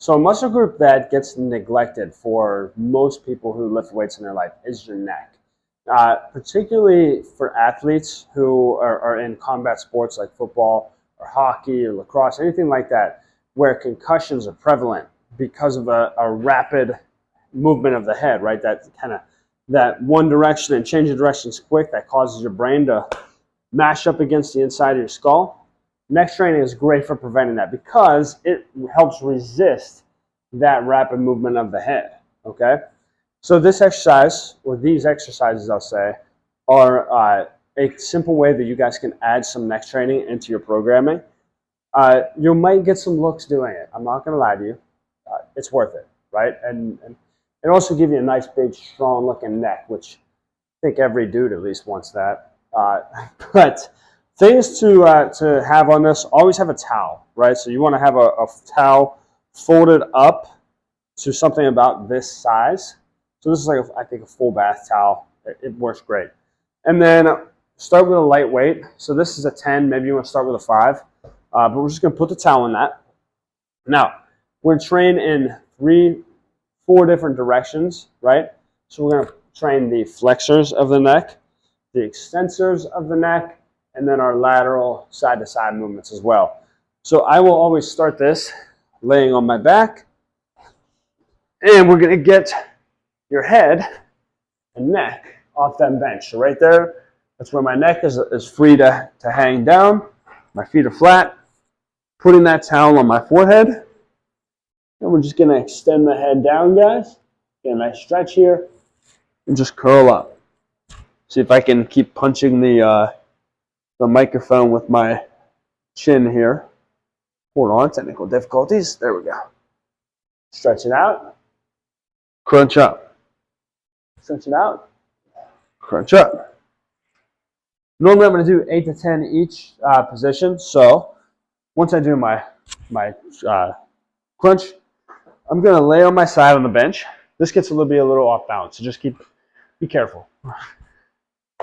So a muscle group that gets neglected for most people who lift weights in their life is your neck. Particularly for athletes who are in combat sports like football or hockey or lacrosse, anything like that, where concussions are prevalent because of a rapid movement of the head, right? That kind of that one direction and change of directions quick that causes your brain to mash up against the inside of your skull. Neck training is great for preventing that because it helps resist that rapid movement of the head, okay? So this exercise, or these exercises, I'll say, are a simple way that you guys can add some neck training into your programming. You might get some looks doing it. I'm not going to lie to you. It's worth it, right? And it also gives you a nice, big, strong-looking neck, which I think every dude at least wants that. But things to have on this, always have a towel, right? So you want to have a towel folded up to something about this size. So this is like, I think, a full bath towel. It works great. And then start with a light weight. So this is a 10. Maybe you want to start with a 5. But we're just going to put the towel in that. Now, we're going to train in 4 different directions, right? So we're going to train the flexors of the neck, the extensors of the neck, and then our lateral side-to-side movements as well. So I will always start this laying on my back. And we're going to get your head and neck off that bench. So right there, that's where my neck is free to hang down. My feet are flat. Putting that towel on my forehead. And we're just going to extend the head down, guys. Get a nice stretch here. And just curl up. See if I can keep punching the microphone with my chin here. Hold on, technical difficulties. There we go. Stretch it out. Crunch up. Stretch it out. Crunch up. Normally I'm going to do 8 to 10 each position. So once I do my crunch, I'm going to lay on my side on the bench. This gets a little off balance, so just be careful.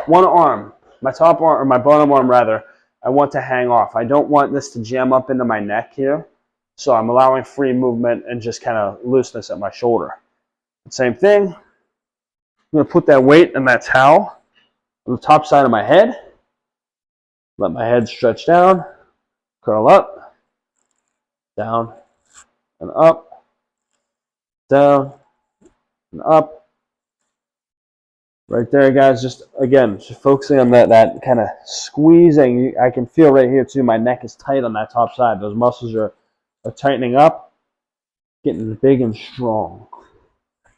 One arm, my top arm, or my bottom arm rather, I want to hang off. I don't want this to jam up into my neck here. So I'm allowing free movement and just kind of looseness at my shoulder. Same thing. I'm going to put that weight and that towel on the top side of my head. Let my head stretch down, curl up, down, and up, down, and up. Right there, guys, just focusing on that kind of squeezing. I can feel right here, too, my neck is tight on that top side. Those muscles are tightening up, getting big and strong.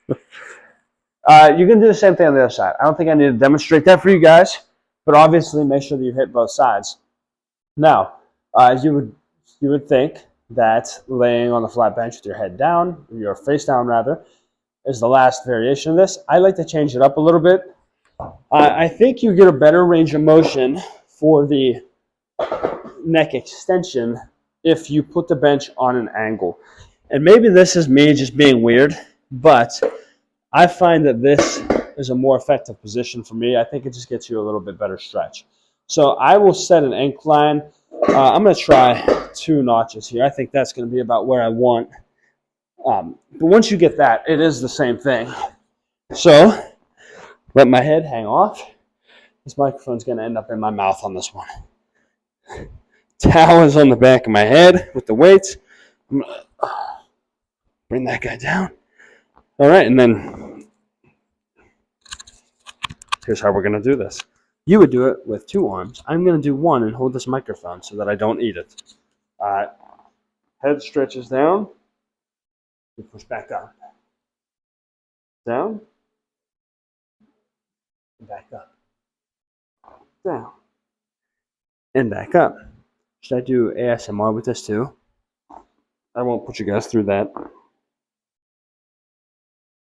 You can do the same thing on the other side. I don't think I need to demonstrate that for you guys, but obviously make sure that you hit both sides. Now, you would think that laying on the flat bench with your head down, your face down rather, is the last variation of this. I like to change it up a little bit. I think you get a better range of motion for the neck extension if you put the bench on an angle. And maybe this is me just being weird, but I find that this is a more effective position for me. I think it just gets you a little bit better stretch. So I will set an incline. I'm going to try 2 notches here. I think that's going to be about where I want. But once you get that, it is the same thing. So let my head hang off. This microphone's going to end up in my mouth on this one. Towel is on the back of my head with the weights. I'm going to bring that guy down. All right, and then here's how we're going to do this. You would do it with 2 arms. I'm going to do 1 and hold this microphone so that I don't eat it. Head stretches down. You push back up. Down. Back up. Down. And back up. Should I do ASMR with this too? I won't put you guys through that.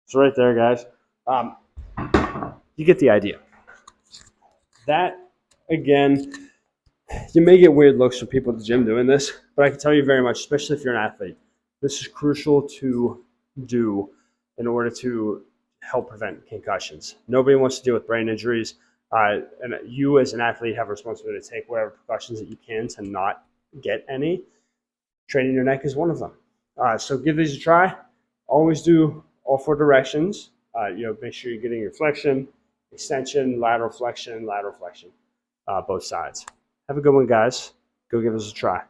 So right there, guys, you get the idea. That, again, you may get weird looks from people at the gym doing this, but I can tell you very much, especially if you're an athlete, this is crucial to do in order to help prevent concussions. Nobody wants to deal with brain injuries, and you as an athlete have a responsibility to take whatever precautions that you can to not get any. Training your neck is one of them. So give these a try. Always do all 4 directions. Make sure you're getting your flexion, extension, lateral flexion, both sides. Have a good one, guys. Go give us a try.